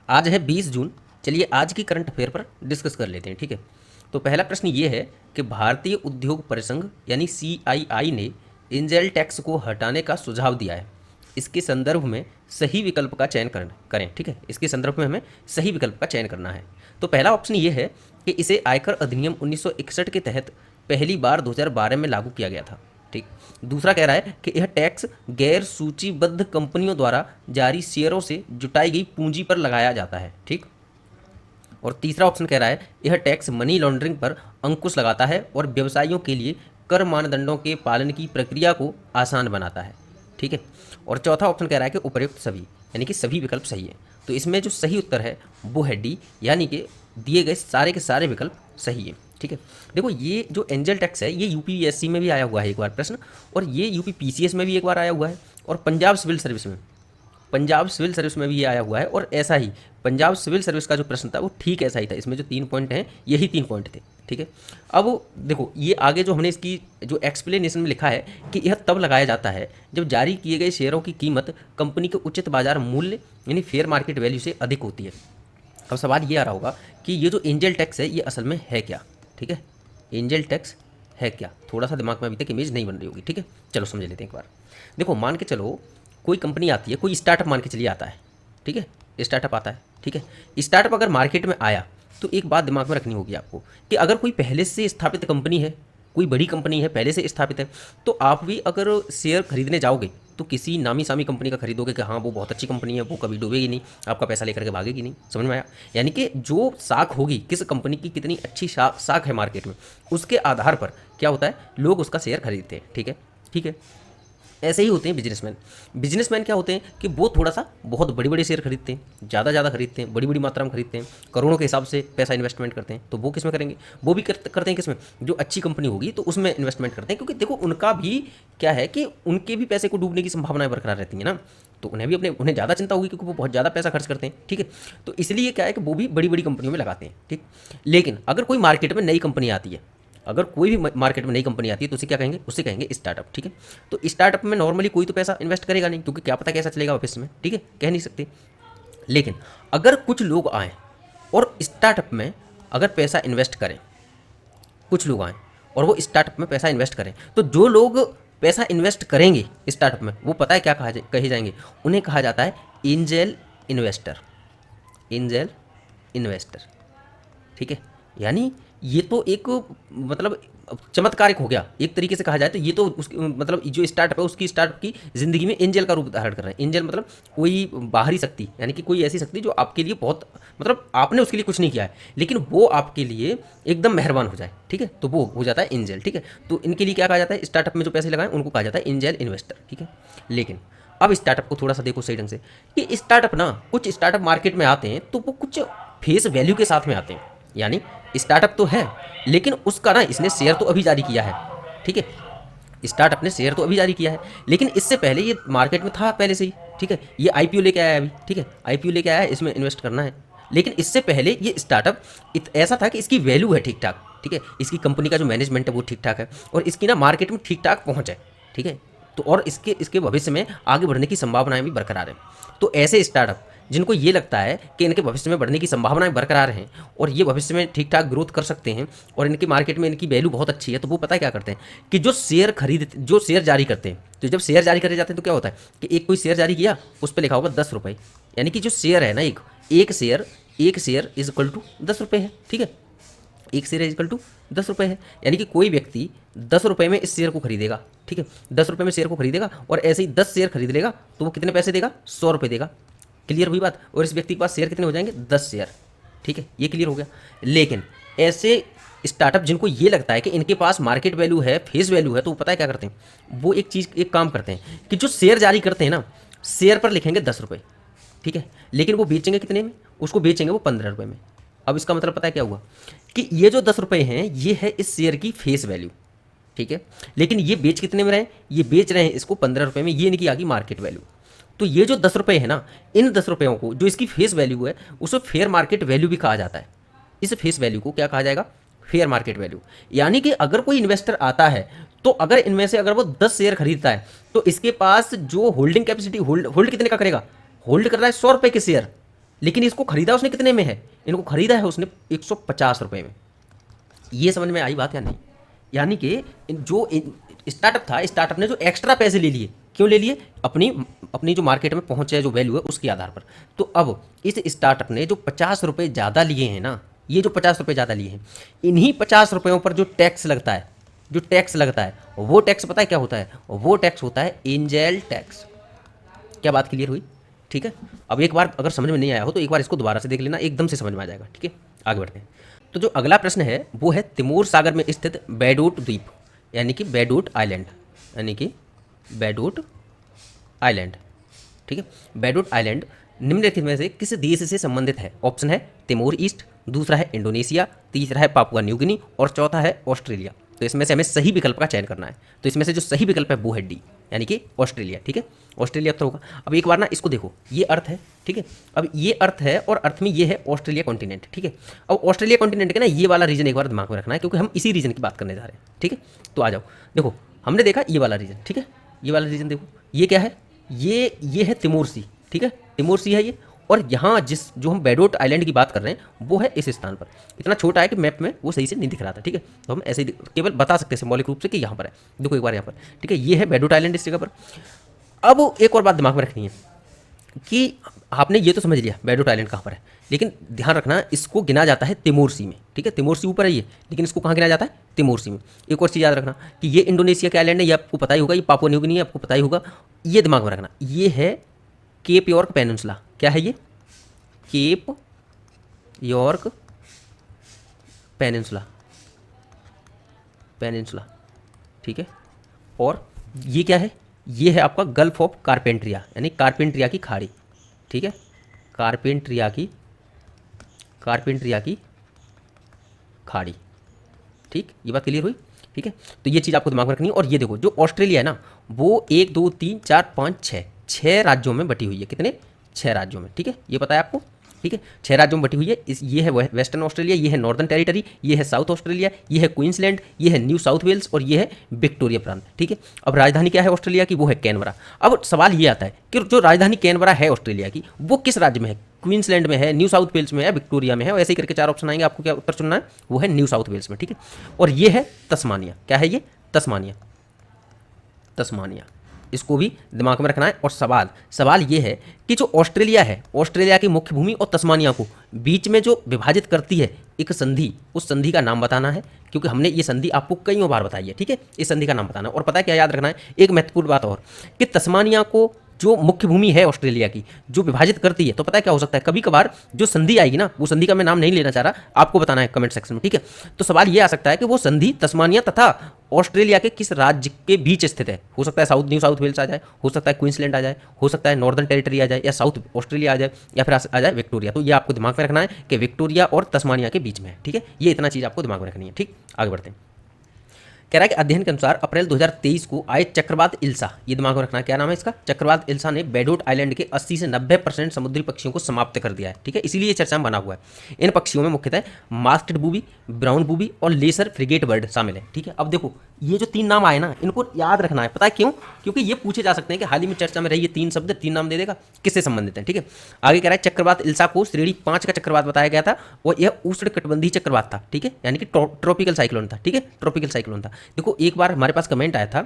आज है 20 जून। चलिए आज की करंट अफेयर पर डिस्कस कर लेते हैं, ठीक है। तो पहला प्रश्न ये है कि भारतीय उद्योग परिसंघ यानी CII ने एंजल टैक्स को हटाने का सुझाव दिया है। इसके संदर्भ में सही विकल्प का चयन करें, ठीक है। इसके संदर्भ में हमें सही विकल्प का चयन करना है। तो पहला ऑप्शन ये है कि इसे आयकर अधिनियम 1961 के तहत पहली बार 2012 में लागू किया गया था, ठीक। दूसरा कह रहा है कि यह टैक्स गैर सूचीबद्ध कंपनियों द्वारा जारी शेयरों से जुटाई गई पूंजी पर लगाया जाता है, ठीक। और तीसरा ऑप्शन कह रहा है यह टैक्स मनी लॉन्ड्रिंग पर अंकुश लगाता है और व्यवसायियों के लिए कर मानदंडों के पालन की प्रक्रिया को आसान बनाता है, ठीक है। और चौथा ऑप्शन कह रहा है कि उपर्युक्त सभी, यानी कि सभी विकल्प सही है। तो इसमें जो सही उत्तर है वो है डी, यानी कि दिए गए सारे के सारे विकल्प सही है, ठीक है। देखो ये जो एंजल टैक्स है ये UPSC में भी आया हुआ है एक बार प्रश्न, और ये UPPCS में भी एक बार आया हुआ है, और पंजाब सिविल सर्विस में भी ये आया हुआ है। और ऐसा ही पंजाब सिविल सर्विस का जो प्रश्न था वो ठीक ऐसा ही था। इसमें जो 3 पॉइंट हैं यही 3 पॉइंट थे, ठीक है। अब देखो ये आगे जो हमने इसकी जो एक्सप्लेनेशन में लिखा है कि यह तब लगाया जाता है जब जारी किए गए शेयरों की कीमत कंपनी के उचित बाजार मूल्य यानी फेयर मार्केट वैल्यू से अधिक होती है। अब सवाल ये आ रहा होगा कि ये जो एंजल टैक्स है ये असल में है क्या, ठीक है। एंजल टैक्स है क्या, थोड़ा सा दिमाग में अभी तक इमेज नहीं बन रही होगी, ठीक है। चलो समझ लेते हैं एक बार। देखो मान के चलो कोई कंपनी आती है, कोई स्टार्टअप मान के चलिए आता है, ठीक है। स्टार्टअप आता है, ठीक है। स्टार्टअप अगर मार्केट में आया तो एक बात दिमाग में रखनी होगी आपको कि अगर कोई पहले से स्थापित कंपनी है, कोई बड़ी कंपनी है पहले से स्थापित है, तो आप भी अगर शेयर खरीदने जाओगे तो किसी नामी सामी कंपनी का खरीदोगे कि हाँ वो बहुत अच्छी कंपनी है, वो कभी डूबेगी नहीं, आपका पैसा लेकर के भागेगी नहीं। समझ में आया? यानी कि जो साख होगी किस कंपनी की कितनी अच्छी साख है मार्केट में, उसके आधार पर क्या होता है लोग उसका शेयर खरीदते हैं, ठीक है, ठीक है। ऐसे ही होते हैं बिजनेसमैन क्या होते हैं कि वो थोड़ा सा बहुत बड़ी बड़ी शेयर खरीदते हैं, ज़्यादा खरीदते हैं, बड़ी बड़ी मात्रा में खरीदते हैं, करोड़ों के हिसाब से पैसा इन्वेस्टमेंट करते हैं। तो वो किस में करेंगे? वो भी करते हैं किस में? जो अच्छी कंपनी होगी तो उसमें इन्वेस्टमेंट करते हैं, क्योंकि देखो उनका भी क्या है कि उनके भी पैसे को डूबने की संभावनाएं बरकरार रहती हैं ना, तो उन्हें ज़्यादा चिंता होगी क्योंकि वो बहुत ज़्यादा पैसा खर्च करते हैं, ठीक है। तो इसलिए क्या है कि वो भी बड़ी बड़ी कंपनियों में लगाते हैं, ठीक। लेकिन अगर कोई मार्केट में नई कंपनी आती है, अगर कोई भी मार्केट में नई कंपनी आती है तो उसे क्या कहेंगे? उसे कहेंगे स्टार्टअप, ठीक है। तो स्टार्टअप में नॉर्मली कोई तो पैसा इन्वेस्ट करेगा नहीं, क्योंकि क्या पता कैसा चलेगा ऑफिस में, ठीक है, कह नहीं सकते। लेकिन अगर कुछ लोग आएँ और स्टार्टअप में अगर पैसा इन्वेस्ट करें, कुछ लोग आएँ और वो स्टार्टअप में पैसा इन्वेस्ट करें, तो जो लोग पैसा इन्वेस्ट करेंगे स्टार्टअप में वो पता है क्या कहे जाएंगे? उन्हें कहा जाता है एंजल इन्वेस्टर, एंजल इन्वेस्टर, ठीक है। यानी ये तो एक मतलब चमत्कारिक हो गया एक तरीके से कहा जाए तो। ये तो उसकी मतलब जो स्टार्टअप है उसकी स्टार्टअप की ज़िंदगी में एंजल का रूप धारण कर रहे हैं। एंजल मतलब कोई बाहरी शक्ति, यानी कि कोई ऐसी शक्ति जो आपके लिए बहुत मतलब आपने उसके लिए कुछ नहीं किया है लेकिन वो आपके लिए एकदम मेहरबान हो जाए, ठीक है, तो वो हो जाता है एंजल, ठीक है। तो इनके लिए क्या कहा जाता है? स्टार्टअप में जो पैसे लगाएं उनको कहा जाता है एंजल इन्वेस्टर, ठीक है। लेकिन अब स्टार्टअप को थोड़ा सा देखो सही ढंग से कि स्टार्टअप ना, कुछ स्टार्टअप मार्केट में आते हैं तो वो कुछ फेस वैल्यू के साथ में आते हैं। यानी स्टार्टअप तो है लेकिन उसका ना इसने शेयर तो अभी जारी किया है, ठीक है। स्टार्टअप ने शेयर तो अभी जारी किया है लेकिन इससे पहले ये मार्केट में था पहले से ही, ठीक है। ये IPO लेके आया है अभी, ठीक है, IPO लेके आया है, इसमें इन्वेस्ट करना है। लेकिन इससे पहले ये स्टार्टअप ऐसा था कि इसकी वैल्यू है ठीक ठाक, ठीक है, इसकी कंपनी का जो मैनेजमेंट है वो ठीक ठाक है और इसकी ना मार्केट में ठीक ठाक पहुँच है, ठीक है। तो और इसके भविष्य में आगे बढ़ने की संभावनाएं भी बरकरार है। तो ऐसे स्टार्टअप जिनको ये लगता है कि इनके भविष्य में बढ़ने की संभावनाएं बरकरार हैं और ये भविष्य में ठीक ठाक ग्रोथ कर सकते हैं और इनकी मार्केट में इनकी वैल्यू बहुत अच्छी है, तो वो पता है क्या करते हैं कि जो शेयर जारी करते हैं, तो जब शेयर जारी करे जाते हैं तो क्या होता है कि एक कोई शेयर जारी किया उस पर लिखा होगा 10 रुपये, यानी कि जो शेयर है ना एक शेयर इज इक्वल टू 10 रुपये है, ठीक है। एक शेयर इज इक्वल टू 10 रुपये है, यानी कि कोई व्यक्ति 10 रुपये में इस शेयर को खरीदेगा, ठीक है, 10 रुपये में शेयर को खरीदेगा और ऐसे ही 10 शेयर खरीद लेगा तो वो कितने पैसे देगा? 100 रुपये देगा। क्लियर हुई बात? और इस व्यक्ति के पास शेयर कितने हो जाएंगे? 10 शेयर, ठीक है, ये क्लियर हो गया। लेकिन ऐसे स्टार्टअप जिनको ये लगता है कि इनके पास मार्केट वैल्यू है, फेस वैल्यू है, तो वो पता है क्या करते हैं? वो एक काम करते हैं कि जो शेयर जारी करते हैं ना, शेयर पर लिखेंगे 10 रुपये, ठीक है, लेकिन वो बेचेंगे कितने में? उसको बेचेंगे वो 15 रुपये में। अब इसका मतलब पता है क्या हुआ कि ये जो 10 रुपये हैं ये है इस शेयर की फेस वैल्यू, ठीक है, लेकिन ये बेच कितने में रहे? ये बेच रहे हैं इसको 15 रुपये में, ये इनकी आ गई मार्केट वैल्यू। तो ये जो 10 रुपये है ना, इन 10 रुपयों को जो इसकी फेस वैल्यू है उसे फेयर मार्केट वैल्यू भी कहा जाता है। इस फेस वैल्यू को क्या कहा जाएगा? Fair market value. यानी कि अगर कोई इन्वेस्टर आता है तो अगर इनमें से अगर वो 10 शेयर खरीदता है तो इसके पास जो होल्डिंग कैपेसिटी होल्ड कितने का करेगा? होल्ड कर रहा है 100 रुपये के शेयर, लेकिन इसको खरीदा उसने कितने में है, इनको खरीदा है उसने 150 रुपये में। ये समझ में आई बात या नहीं? यानी कि जो स्टार्टअप था, स्टार्टअप ने जो एक्स्ट्रा पैसे ले लिए, क्यों ले लिए? अपनी अपनी जो मार्केट में पहुंचे जो वैल्यू है उसके आधार पर। तो अब इस स्टार्टअप ने जो 50 रुपये ज़्यादा लिए हैं ना, ये जो 50 रुपये ज़्यादा लिए हैं, इन्हीं 50 रुपयों पर जो टैक्स लगता है, जो टैक्स लगता है वो टैक्स पता है क्या होता है? वो टैक्स होता है एंजल टैक्स। क्या बात क्लियर हुई? ठीक है। अब एक बार अगर समझ में नहीं आया हो तो एक बार इसको दोबारा से देख लेना, एकदम से समझ में आ जाएगा। ठीक है, आगे बढ़ते हैं। तो जो अगला प्रश्न है वो है तिमोर सागर में स्थित बैडूट द्वीप, यानी कि बैडूट आइलैंड, यानी कि बैडूट आइलैंड। ठीक है, बैडूट आइलैंड निम्नलिखित में से किस देश से संबंधित है? ऑप्शन है तिमोर ईस्ट, दूसरा है इंडोनेशिया, तीसरा है पापुआ न्यू गिनी और चौथा है ऑस्ट्रेलिया। तो इसमें से हमें सही विकल्प का चयन करना है। तो इसमें से जो सही विकल्प है वो है डी, यानी कि ऑस्ट्रेलिया। ठीक है, ऑस्ट्रेलिया उत्तर होगा। अब एक बार ना इसको देखो, ये अर्थ है, ठीक है, अब ये अर्थ है और अर्थ में ये है ऑस्ट्रेलिया कॉन्टिनेंट। ठीक है, अब ऑस्ट्रेलिया कॉन्टिनेंट का ना ये वाला रीजन एक बार दिमाग में रखना है, क्योंकि हम इसी रीजन की बात करने जा रहे हैं। ठीक है, तो आ जाओ, देखो हमने देखा ये वाला रीजन, ठीक है, ये वाला रीजन देखो, ये क्या है? ये है तिमोर सी। ठीक है, तिमोर सी है ये, और यहाँ जो हम बैडोट आइलैंड की बात कर रहे हैं वो है इस स्थान पर। इतना छोटा है कि मैप में वो सही से नहीं दिख रहा था। ठीक है, तो हम ऐसे ही केवल बता सकते हैं सिंबॉलिक रूप से कि यहाँ पर है। देखो एक बार यहाँ पर, ठीक है, ये है बैडोट आइलैंड इस जगह पर। अब एक और बात दिमाग में रखनी है कि आपने ये तो समझ लिया बैडोट आइलैंड कहाँ पर है, लेकिन ध्यान रखना इसको गिना जाता है तिमोर सी में। ठीक है, तिमोर सी ऊपर है ये, लेकिन इसको कहाँ गिना जाता है? तिमोर सी में। एक और चीज़ याद रखना कि ये इंडोनेशिया के आइलैंड है, ये आपको पता ही होगा, ये पापुआ न्यू गिनी है, आपको पता ही होगा। ये दिमाग में रखना, ये है केप यॉर्क पेनिनसुला। क्या है ये? Cap York peninsula, peninsula. ठीक है, और ये क्या है? ये है आपका गल्फ ऑफ कारपेंट्रिया, यानी कारपेंट्रिया की खाड़ी। ठीक है, कारपेंट्रिया की खाड़ी। ठीक, ये बात क्लियर हुई? ठीक है, तो ये चीज़ आपको दिमाग में रखनी है। और ये देखो जो ऑस्ट्रेलिया है ना, वो 1 2 3 4 5 6 राज्यों में बटी हुई है। कितने? 6 राज्यों में। ठीक है, ये पता है आपको। ठीक है, 6 राज्यों में बटी हुई है। ये है वेस्टर्न ऑस्ट्रेलिया, ये है नॉर्दर्न टेरिटरी, ये है साउथ ऑस्ट्रेलिया, ये है क्वींसलैंड, ये है न्यू साउथ वेल्स और ये है विक्टोरिया प्रांत। ठीक है, अब राजधानी क्या है ऑस्ट्रेलिया की? वो है कैनबरा। अब सवाल ये आता है कि जो राजधानी कैनबरा है ऑस्ट्रेलिया की, वो किस राज्य में है? क्वींसलैंड में है, न्यू साउथ वेल्स में है, विक्टोरिया में है, और ऐसे ही करके 4 ऑप्शन आएंगे, आपको क्या उत्तर चुनना है? वो है न्यू साउथ वेल्स में। ठीक है, और ये है तस्मानिया। क्या है ये? Tasmania, Tasmania. इसको भी दिमाग में रखना है। और सवाल ये है कि जो ऑस्ट्रेलिया है, ऑस्ट्रेलिया की मुख्य भूमि और तस्मानिया को बीच में जो विभाजित करती है एक संधि, उस संधि का नाम बताना है, क्योंकि हमने ये संधि आपको कईयों बार बताई है। ठीक है, इस संधि का नाम बताना है। और पता है क्या याद रखना है? एक महत्वपूर्ण बात और, कि तस्मानिया को जो मुख्य भूमि है ऑस्ट्रेलिया की, जो विभाजित करती है, तो पता है क्या हो सकता है? कभी कभार जो संधि आएगी ना, वो संधि का मैं नाम नहीं लेना चाह रहा, आपको बताना है कमेंट सेक्शन में। ठीक है, तो सवाल ये आ सकता है कि वो संधि तस्मानिया तथा ऑस्ट्रेलिया के किस राज्य के बीच स्थित है? हो सकता है न्यू साउथ वेल्स आ जाए, हो सकता है क्वींसलैंड आ जाए, हो सकता है नॉर्दर्न टेरिटरी आ जाए, या साउथ ऑस्ट्रेलिया आ जाए, या फिर आ जाए विक्टोरिया। तो ये आपको दिमाग में रखना है कि विक्टोरिया और तस्मानिया के बीच में है। ठीक है, ये इतना चीज़ आपको दिमाग में रखनी है। ठीक, आगे बढ़ते हैं। कह रहा है कि अध्ययन के अनुसार अप्रैल 2023 को आए चक्रवात इल्सा, ये दिमाग में रखना है, क्या नाम है इसका? चक्रवात इल्सा ने बैडोट आइलैंड के 80 से 90% समुद्री पक्षियों को समाप्त कर दिया है। ठीक है, इसीलिए चर्चा में बना हुआ है। इन पक्षियों में मुख्यतः मास्टेड बूबी, ब्राउन बूबी और लेसर फ्रिगेट बर्ड शामिल है। ठीक है, अब देखो ये जो 3 नाम आए ना, इनको याद रखना है। पता है क्यों? क्योंकि ये पूछे जा सकते हैं कि हाल ही में चर्चा में रही ये 3 शब्द, 3 नाम दे देगा, किससे संबंधित है। ठीक है, आगे कह रहा है चक्रवात इल्सा को श्रेणी 5 का चक्रवात बताया गया था, और यह उष्णकटिबंधीय चक्रवात था। ठीक है, यानी कि ट्रॉपिकल साइक्लोन था। ठीक है, ट्रॉपिकल साइक्लोन था। देखो एक बार हमारे पास कमेंट आया था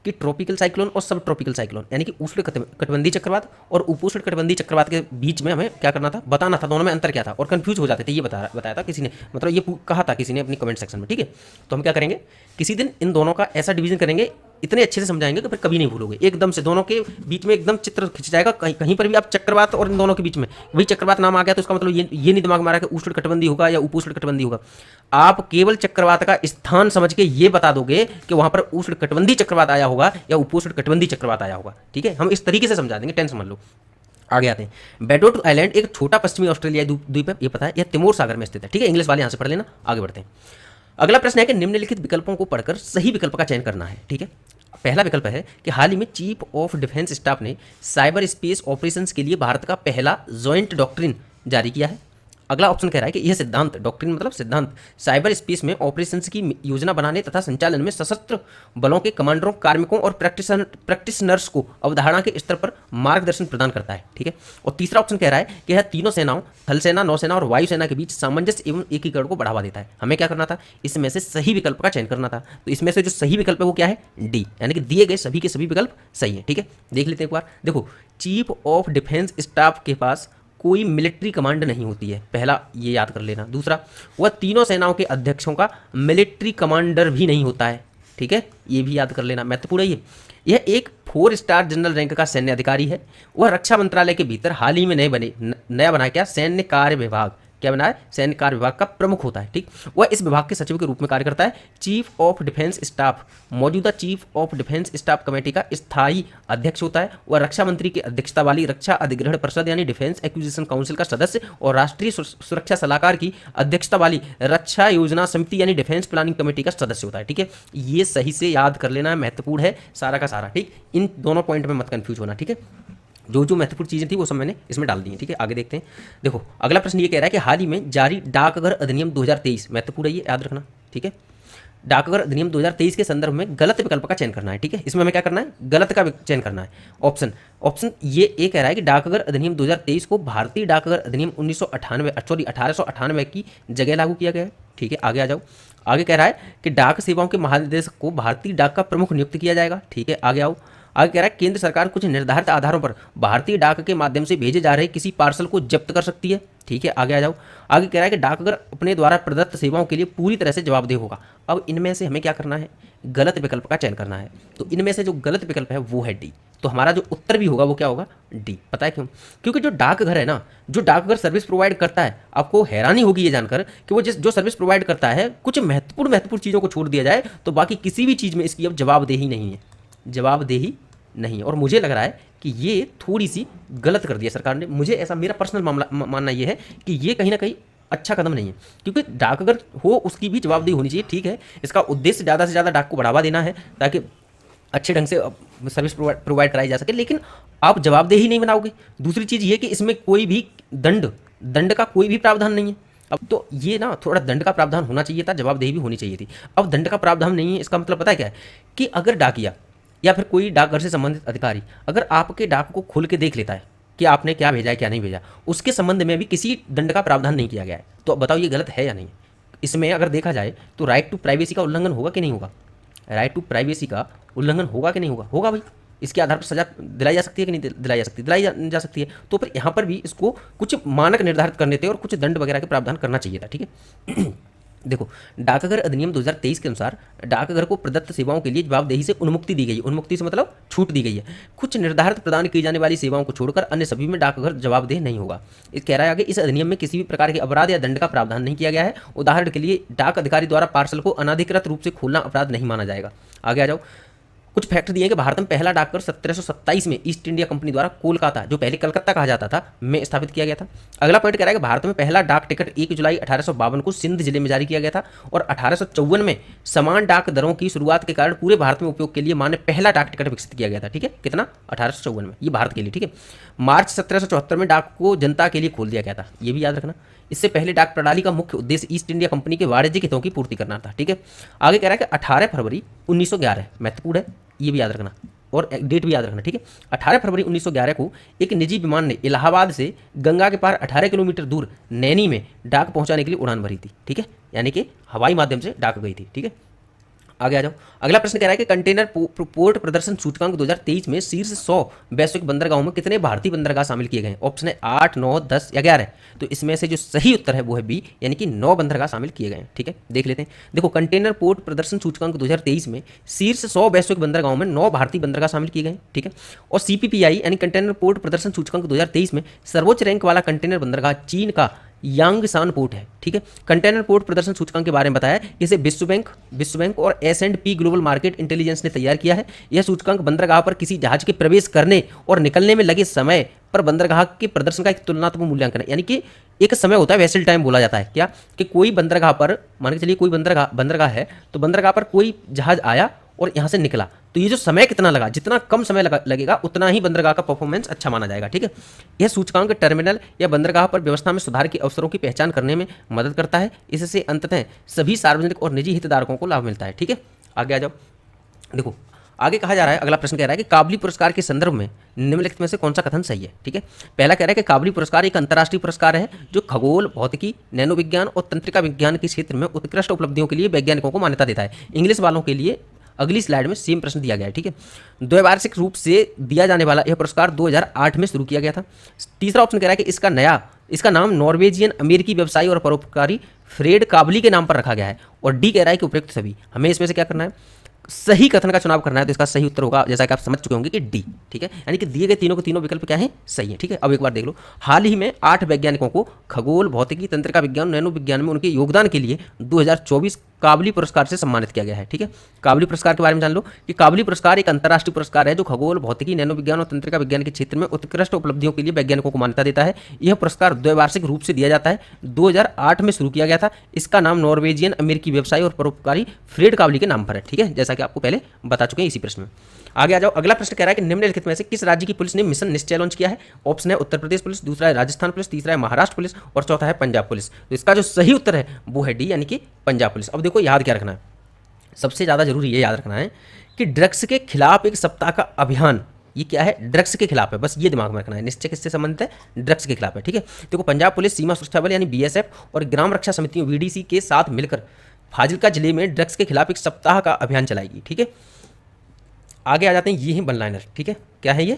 कि ट्रॉपिकल साइक्लोन और सब ट्रॉपिकल साइक्लोन, यानी कि उष्णकटिबंधीय चक्रवात और उपोष्णकटिबंधीय चक्रवात के बीच में हमें क्या करना था? बताना था, दोनों में अंतर क्या था, और कंफ्यूज हो जाते थे। ये बताया था किसी ने, मतलब ये कहा था किसी ने अपनी कमेंट सेक्शन में। ठीक है, तो हम क्या करेंगे, किसी दिन इन दोनों का ऐसा डिवीजन करेंगे, इतने अच्छे से समझाएंगे कि फिर कभी नहीं भूलोगे। एकदम से दोनों के बीच में एकदम चित्र खिंच जाएगा। कहीं पर भी आप चक्रवात और इन दोनों के बीच में वही चक्रवात नाम आ गया, तो इसका मतलब ये नहीं दिमाग में आ रहा है कि उष्णकटिबंधीय होगा या उपोष्णकटिबंधीय होगा। आप केवल चक्रवात का स्थान समझ के ये बता दोगे कि वहां पर उष्णकटिबंधीय चक्रवात आया होगा या उपोष्णकटिबंधीय चक्रवात आया होगा। ठीक है, हम इस तरीके से समझा देंगे, टेंशन मत लो। आगे आते हैं। बैडोट आइलैंड एक छोटा पश्चिमी ऑस्ट्रेलियाई द्वीप है, ये पता है, यह तिमोर सागर में स्थित है। ठीक है, इंग्लिश वाले यहाँ से पढ़ लेना। आगे बढ़ते हैं। अगला प्रश्न है कि निम्नलिखित विकल्पों को पढ़कर सही विकल्प का चयन करना है। ठीक है, पहला विकल्प है कि हाल ही में चीफ ऑफ डिफेंस स्टाफ ने साइबर स्पेस ऑपरेशंस के लिए भारत का पहला जॉइंट डॉक्ट्रिन जारी किया है। अगला ऑप्शन कह रहा है कि यह सिद्धांत, डॉक्ट्रिन मतलब सिद्धांत, साइबर स्पेस में ऑपरेशंस की योजना बनाने तथा संचालन में सशस्त्र बलों के कमांडरों, कार्मिकों और प्रैक्टिशनर्स को अवधारणा के स्तर पर मार्गदर्शन प्रदान करता है। ठीक है। और तीसरा ऑप्शन कह रहा है कि यह तीनों सेनाओं, थल सेना, नौसेना और वायुसेना के बीच सामंजस्य एवं एकीकरण को बढ़ावा देता है। हमें क्या करना था, इसमें से सही विकल्प का चयन करना था। तो इसमें से जो सही विकल्प है वो क्या है, डी, यानी कि दिए गए सभी के सभी विकल्प सही है। ठीक है, देख लेते हैं एक बार। देखो, चीफ ऑफ डिफेंस स्टाफ के पास कोई मिलिट्री कमांड नहीं होती है, पहला ये याद कर लेना। दूसरा, वह तीनों सेनाओं के अध्यक्षों का मिलिट्री कमांडर भी नहीं होता है। ठीक है, ये भी याद कर लेना, महत्वपूर्ण है ये। यह एक 4 स्टार जनरल रैंक का सैन्य अधिकारी है। वह रक्षा मंत्रालय के भीतर हाल ही में नया बना क्या, सैन्य कार्य विभाग, क्या बना है, सैन्य कार्य विभाग का प्रमुख होता है। ठीक, वह इस विभाग के सचिव के रूप में कार्य करता है। चीफ ऑफ डिफेंस स्टाफ मौजूदा chief of defence staff committee का स्थायी अध्यक्ष होता है। वह रक्षा मंत्री की अध्यक्षता वाली रक्षा अधिग्रहण परिषद यानी डिफेंस एक्विजिशन काउंसिल का सदस्य और राष्ट्रीय सुरक्षा सलाहकार की अध्यक्षता वाली रक्षा योजना समिति यानी डिफेंस प्लानिंग कमेटी का सदस्य होता है। ठीक है, ये सही से याद कर लेना, महत्वपूर्ण है सारा का सारा। ठीक, इन दोनों पॉइंट में मत कन्फ्यूज होना। ठीक है, जो जो महत्वपूर्ण चीज़ें थी वो सब मैंने इसमें डाल दी हैं। ठीक है, आगे देखते हैं। देखो, अगला प्रश्न ये कह रहा है कि हाल ही में जारी डाकघर अधिनियम 2023, महत्वपूर्ण है ये, याद रखना। ठीक है, डाकघर अधिनियम 2023 के संदर्भ में गलत विकल्प का चयन करना है। ठीक है, इसमें हमें क्या करना है, गलत का चयन करना है। ऑप्शन ये कह रहा है कि डाकघर अधिनियम 2023 को भारतीय डाकघर अधिनियम 1898 की जगह लागू किया गया है। ठीक है, आगे आ जाओ। आगे कह रहा है कि डाक सेवाओं के महानिदेशक को भारतीय डाक का प्रमुख नियुक्त किया जाएगा। ठीक है, आगे आओ। आगे कह रहा है केंद्र सरकार कुछ निर्धारित आधारों पर भारतीय डाक के माध्यम से भेजे जा रहे किसी पार्सल को जब्त कर सकती है। ठीक है, आगे आ जाओ। आगे कह रहा है कि डाकघर अपने द्वारा प्रदत्त सेवाओं के लिए पूरी तरह से जवाबदेह होगा। अब इनमें से हमें क्या करना है, गलत विकल्प का चयन करना है। तो इनमें से जो गलत विकल्प है वो है डी। तो हमारा जो उत्तर भी होगा वो क्या होगा, डी। पता है क्यों? क्योंकि जो डाकघर है ना, जो डाकघर सर्विस प्रोवाइड करता है, आपको हैरानी होगी ये जानकर कि वो जो सर्विस प्रोवाइड करता है, कुछ महत्वपूर्ण चीज़ों को छोड़ दिया जाए तो बाकी किसी भी चीज़ में इसकी अब जवाबदेही नहीं है, जवाबदेही नहीं है। और मुझे लग रहा है कि ये थोड़ी सी गलत कर दिया सरकार ने। मुझे ऐसा, मेरा पर्सनल मानना ये है कि ये कहीं ना कहीं अच्छा कदम नहीं है, क्योंकि डाकघर हो उसकी भी जवाबदेही होनी चाहिए। ठीक है, इसका उद्देश्य ज़्यादा से ज़्यादा डाक को बढ़ावा देना है ताकि अच्छे ढंग से सर्विस प्रोवाइड कराई जा सके, लेकिन आप जवाबदेही नहीं बनाओगे। दूसरी चीज़ ये कि इसमें कोई भी दंड का कोई भी प्रावधान नहीं है। अब तो ये ना, थोड़ा दंड का प्रावधान होना चाहिए था, जवाबदेही भी होनी चाहिए थी। अब दंड का प्रावधान नहीं है, इसका मतलब पता है क्या है कि अगर डाकिया या फिर कोई डाकघर से संबंधित अधिकारी अगर आपके डाक को खोल के देख लेता है कि आपने क्या भेजा है क्या नहीं भेजा, उसके संबंध में भी किसी दंड का प्रावधान नहीं किया गया है। तो अब बताओ ये गलत है या नहीं? इसमें अगर देखा जाए तो राइट टू प्राइवेसी का उल्लंघन होगा कि नहीं होगा? राइट टू प्राइवेसी का उल्लंघन होगा कि नहीं होगा? होगा भाई। इसके आधार पर सजा दिलाई जा सकती है कि नहीं दिलाई जा सकती? दिलाई जा सकती है। तो फिर यहाँ पर भी इसको कुछ मानक निर्धारित करने थे और कुछ दंड वगैरह के प्रावधान करना चाहिए था। ठीक है देखो, डाकघर अधिनियम 2023 के अनुसार डाकघर को प्रदत्त सेवाओं के लिए जवाबदेही से उन्मुक्ति दी गई है। उन्मुक्ति से मतलब छूट दी गई है। कुछ निर्धारित प्रदान की जाने वाली सेवाओं को छोड़कर अन्य सभी में डाकघर जवाबदेह नहीं होगा। इस कह रहा है आगे, इस अधिनियम में किसी भी प्रकार के अपराध या दंड का प्रावधान नहीं किया गया है। उदाहरण के लिए डाक अधिकारी द्वारा पार्सल को अनाधिकृत रूप से खोलना अपराध नहीं माना जाएगा। आगे आ जाओ। कुछ फैक्ट दिए कि भारत में पहला डाकघर 1727 में ईस्ट इंडिया कंपनी द्वारा कोलकाता, जो पहले कलकत्ता कहा जाता था, में स्थापित किया गया था। अगला पॉइंट कह रहा है कि भारत में पहला डाक टिकट 1 जुलाई 1852 को सिंध जिले में जारी किया गया था और 1854 में समान डाक दरों की शुरुआत के कारण पूरे भारत में उपयोग के लिए मान्य पहला डाक टिकट विकसित किया गया था। ठीक है, कितना? 1854 में, ये भारत के लिए। ठीक है, मार्च 1774 में डाक को जनता के लिए खोल दिया गया था, ये भी याद रखना। इससे पहले डाक प्रणाली का मुख्य उद्देश्य ईस्ट इंडिया कंपनी के वाणिज्यिक हितों की पूर्ति करना था। ठीक है, आगे कह रहा है कि 18 फरवरी 1911, महत्वपूर्ण है, ये भी याद रखना और डेट भी याद रखना। ठीक है, 18 फरवरी 1911 को एक निजी विमान ने इलाहाबाद से गंगा के पार 18 किलोमीटर दूर नैनी में डाक पहुंचाने के लिए उड़ान भरी थी। ठीक है, यानी कि हवाई माध्यम से डाक गई थी। ठीक है, आगे आ जाओ। अगला प्रश्न कह रहा है कि कंटेनर पोर्ट प्रदर्शन सूचकांक 2023 में शीर्ष 100 वैश्विक बंदरगाहों में कितने भारतीय बंदरगाह शामिल किए गए हैं? ऑप्शन है 8, 9, 10 या 11। तो इसमें से जो सही उत्तर है वो है बी, यानी कि 9 बंदरगाह शामिल किए गए हैं। ठीक है, देख लेते हैं। देखो, कंटेनर पोर्ट प्रदर्शन सूचकांक 2023 में शीर्ष 100 वैश्विक बंदरगाहों में 9 भारतीय बंदरगाह शामिल किए गए। ठीक है, और CPPI यानी कंटेनर पोर्ट प्रदर्शन सूचकांक 2023 में सर्वोच्च रैंक वाला कंटेनर बंदरगाह चीन का यांगसान पोर्ट है। ठीक है, कंटेनर पोर्ट प्रदर्शन सूचकांक के बारे में बताया, इसे विश्व बैंक और S&P ग्लोबल मार्केट इंटेलिजेंस ने तैयार किया है। यह सूचकांक बंदरगाह पर किसी जहाज के प्रवेश करने और निकलने में लगे समय पर बंदरगाह के प्रदर्शन का एक तुलनात्मक मूल्यांकन है। यानी कि एक समय होता है, वेसल टाइम बोला जाता है क्या, कि कोई बंदरगाह पर, मान के चलिए कोई बंदरगाह है, तो बंदरगाह पर कोई जहाज आया और यहाँ से निकला, तो ये जो समय कितना लगा, जितना कम समय लगेगा उतना ही बंदरगाह का परफॉर्मेंस अच्छा माना जाएगा। ठीक है, यह सूचकांक टर्मिनल या बंदरगाह पर व्यवस्था में सुधार के अवसरों की पहचान करने में मदद करता है। इससे अंततः सभी सार्वजनिक और निजी हितधारकों को लाभ मिलता है। ठीक है, आगे आ जाओ। देखो आगे कहा जा रहा है, अगला प्रश्न कह रहा है कि काबली पुरस्कार के संदर्भ में निम्नलिखित में से कौन सा कथन सही है। ठीक है, पहला कह रहा है कि काबली पुरस्कार एक अंतर्राष्ट्रीय पुरस्कार है जो खगोल, भौतिकी, नैनो विज्ञान और तंत्रिका विज्ञान के क्षेत्र में उत्कृष्ट उपलब्धियों के लिए वैज्ञानिकों को मान्यता देता है। इंग्लिश वालों के लिए अगली स्लाइड में सेम प्रश्न दिया गया है। ठीक है, द्वैवार्षिक रूप से दिया जाने वाला यह पुरस्कार 2008 में शुरू किया गया था। तीसरा ऑप्शन कह रहा है कि इसका नाम नॉर्वेजियन अमेरिकी व्यवसायी और परोपकारी फ्रेड काबली के नाम पर रखा गया है। और डी कह रहा है कि उपयुक्त सभी। हमें इसमें से क्या करना है, सही कथन का चुनाव करना है। तो इसका सही उत्तर होगा, जैसा कि आप समझ चुके होंगे, कि डी। ठीक है, यानी कि दिए गए तीनों के तीनों विकल्प क्या हैं, सही है। ठीक है, अब एक बार देख लो, हाल ही में 8 वैज्ञानिकों को खगोल, भौतिकी, तंत्रिका विज्ञान, नैनो विज्ञान में उनके योगदान के लिए 2024 काबली पुरस्कार से सम्मानित किया गया है। ठीक है, काबली पुरस्कार के बारे में जान लो कि काबली पुरस्कार एक अंतर्राष्ट्रीय पुरस्कार है जो खगोल, भौतिकी, नैनो विज्ञान और तंत्रिका विज्ञान के क्षेत्र में उत्कृष्ट उपलब्धियों के लिए वैज्ञानिकों को मान्यता देता है। यह पुरस्कार द्वैवार्षिक रूप से दिया जाता है। 2008 में शुरू किया गया था। इसका नाम नॉर्वेजियन अमेरिकी व्यवसायी और परोपकारी फ्रेड काबली के नाम पर है। ठीक है, जैसा कि आपको पहले बता चुके हैं इसी प्रश्न में। आगे आ जाओ, अगला प्रश्न कह रहा है कि निम्नलिखित में से किस राज्य की पुलिस ने मिशन निश्चय लॉन्च किया है। ऑप्शन है उत्तर प्रदेश पुलिस, दूसरा है राजस्थान पुलिस, तीसरा है महाराष्ट्र पुलिस और चौथा है पंजाब पुलिस। तो इसका जो सही उत्तर है वो है डी, यानी कि पंजाब पुलिस। अब देखो याद क्या रखना है, सबसे ज़्यादा जरूरी ये याद रखना है कि ड्रग्स के खिलाफ एक सप्ताह का अभियान, ये क्या है, ड्रग्स के खिलाफ है। बस ये दिमाग में रखना है, निश्चय किससे संबंधित है, ड्रग्स के खिलाफ है। ठीक है, देखो पंजाब पुलिस, सीमा सुरक्षा बल यानी बीएसएफ और ग्राम रक्षा समितियों वीडीसी के साथ मिलकर फाजिल्का जिले में ड्रग्स के खिलाफ एक सप्ताह का अभियान चलाएगी। ठीक है, आगे आ जाते हैं, ये है वन लाइनर। ठीक है, क्या है ये,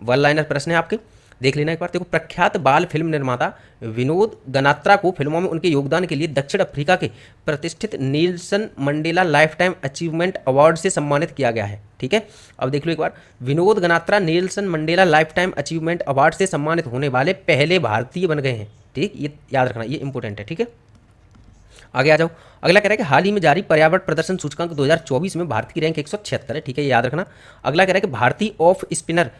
वन लाइनर प्रश्न है आपके, देख लेना एक बार। देखो, प्रख्यात बाल फिल्म निर्माता विनोद गनात्रा को फिल्मों में उनके योगदान के लिए दक्षिण अफ्रीका के प्रतिष्ठित Nelson Mandela lifetime achievement award से सम्मानित किया गया है। ठीक है, अब देख लो एक बार, Vinod Ganatra Nelson Mandela lifetime achievement award से सम्मानित होने वाले पहले भारतीय बन गए हैं। ठीक, ये याद रखना, ये इंपॉर्टेंट है। ठीक है, आगे आ जाओ, अगला कह रहा है कि हाल ही में जारी पर्यावरण प्रदर्शन सूचकांक 2024 में भारत की रैंक 176 है। ठीक है, ये याद रखना। अगला कह रहा है कि भारतीय ऑफ स्पिनर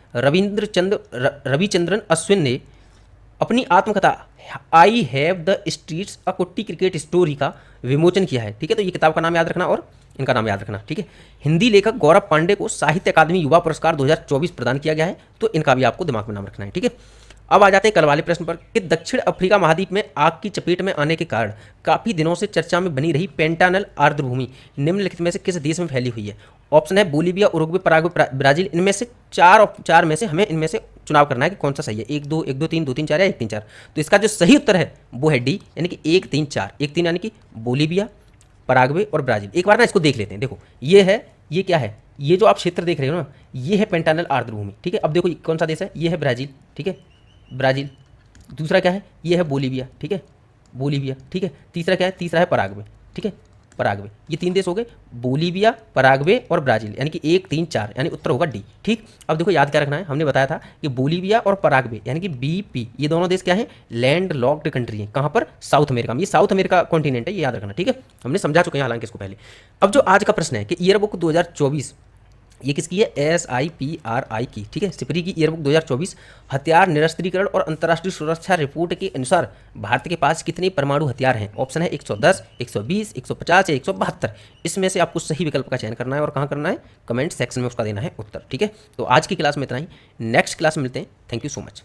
रविचंद्रन अश्विन ने अपनी आत्मकथा आई हैव द स्ट्रीट्स अ कुट्टी क्रिकेट स्टोरी का विमोचन किया है। ठीक है, तो ये किताब का नाम याद रखना और इनका नाम याद रखना। ठीक है, हिंदी लेखक गौरव पांडे को साहित्य अकादमी युवा पुरस्कार 2024 प्रदान किया गया है। तो इनका भी आपको दिमाग में नाम रखना है। ठीक है, अब आ जाते हैं कल वाले प्रश्न पर कि दक्षिण अफ्रीका महाद्वीप में आग की चपेट में आने के कारण काफ़ी दिनों से चर्चा में बनी रही पेंटानल आर्द्रभूमि निम्नलिखित में से किस देश में फैली हुई है। ऑप्शन है बोलीविया, उरुग्वे, पराग्वे, ब्राजील। इनमें से चार में से हमें इनमें से चुनाव करना है कि कौन सा सही है, 1 2 1 2 3 2 3 4 या 1 3 4। तो इसका जो सही उत्तर है वो है डी, यानी कि 1 3 4। 1 3 यानी कि बोलीविया, पराग्वे और ब्राजील। एक बार ना इसको देख लेते हैं। देखो ये है, ये क्या है, ये जो आप क्षेत्र देख रहे हो ना, ये है पेंटानल आर्द्रभूमि। ठीक है, अब देखो कौन सा देश है, ये है ब्राजील। ठीक है, ब्राजील। दूसरा क्या है, ये है बोलीविया। ठीक है, बोलीविया। ठीक है, तीसरा क्या है, तीसरा है पराग्वे। ठीक है, पराग्वे। ये 3 देश हो गए, बोलीविया, पराग्वे और ब्राजील, यानी कि 1 3 4, यानी उत्तर होगा डी। ठीक, अब देखो याद क्या रखना है, हमने बताया था कि बोलीविया और पराग्वे यानी कि बीपी, ये दोनों देश क्या है, लैंड लॉक्ड कंट्री है। कहाँ पर, साउथ अमेरिका में। ये साउथ अमेरिका कॉन्टिनेंट है, ये याद रखना। ठीक है, हमने समझा चुके हैं हालांकि इसको पहले। अब जो आज का प्रश्न है कि ईयर बुक 2024 ये किसकी है, SIPRI की। ठीक है, सिपरी की ईयरबुक 2024 हथियार निरस्त्रीकरण और अंतर्राष्ट्रीय सुरक्षा रिपोर्ट के अनुसार भारत के पास कितने परमाणु हथियार हैं। ऑप्शन है 110, 120, 150 या 172। इसमें से आपको सही विकल्प का चयन करना है और कहाँ करना है, कमेंट सेक्शन में उसका देना है उत्तर। ठीक है, तो आज की क्लास में इतना ही, नेक्स्ट क्लास में मिलते हैं। Thank you so much.